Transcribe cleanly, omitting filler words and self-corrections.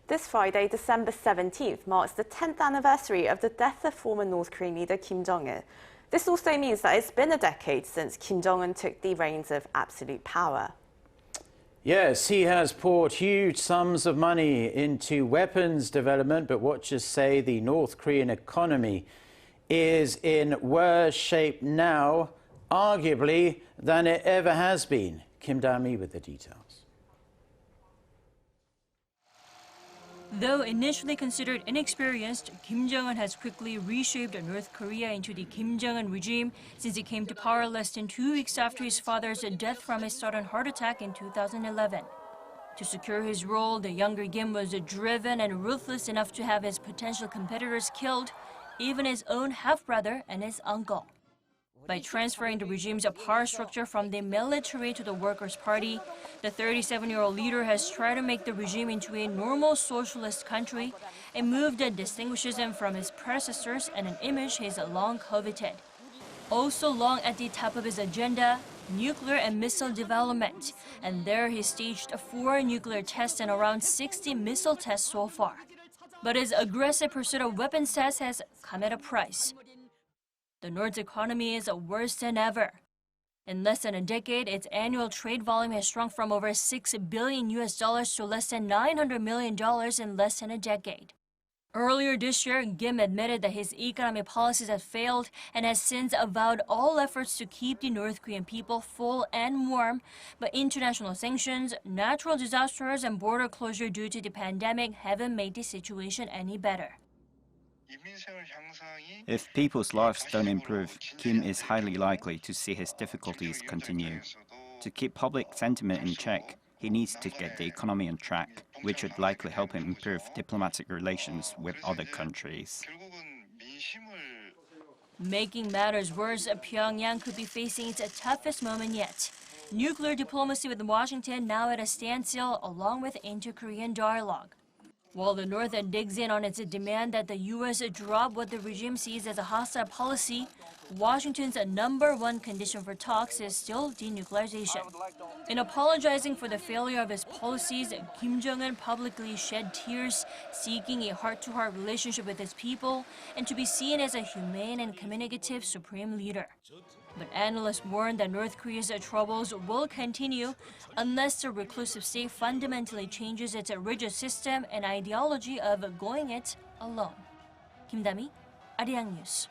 This Friday, December 17th, marks the 10th anniversary of the death of former North Korean leader Kim Jong-il. This also means that it's been a decade since Kim Jong-un took the reins of absolute power. Yes, he has poured huge sums of money into weapons development, but watchers say the North Korean economy is in worse shape now, arguably, than it ever has been. Kim Dami with the details. Though initially considered inexperienced, Kim Jong-un has quickly reshaped North Korea into the Kim Jong-un regime since he came to power less than 2 weeks after his father's death from a sudden heart attack in 2011. To secure his role, the younger Kim was driven and ruthless enough to have his potential competitors killed, even his own half-brother and his uncle. By transferring the regime's power structure from the military to the Workers' Party, the 37-year-old leader has tried to make the regime into a normal socialist country, a move that distinguishes him from his predecessors and an image he's long coveted. Also long at the top of his agenda, nuclear and missile development, and there he staged 4 nuclear tests and around 60 missile tests so far. But his aggressive pursuit of weapons tests has come at a price. The North's economy is worse than ever. In less than a decade, its annual trade volume has shrunk from over $6 billion to less than $900 million in less than a decade. Earlier this year, Kim admitted that his economic policies had failed and has since avowed all efforts to keep the North Korean people full and warm, but international sanctions, natural disasters, and border closure due to the pandemic haven't made the situation any better. If people's lives don't improve, Kim is highly likely to see his difficulties continue. To keep public sentiment in check, he needs to get the economy on track, which would likely help him improve diplomatic relations with other countries. Making matters worse, Pyeongyang could be facing its toughest moment yet. Nuclear diplomacy with Washington now at a standstill, along with inter-Korean dialogue. While the North digs in on its demand that the U.S. drop what the regime sees as a hostile policy, Washington's #1 condition for talks is still denuclearization. In apologizing for the failure of his policies, Kim Jong-un publicly shed tears, seeking a heart-to-heart relationship with his people and to be seen as a humane and communicative supreme leader. But analysts warn that North Korea's troubles will continue unless the reclusive state fundamentally changes its rigid system and ideology of going it alone. Kim Dami, Arirang News.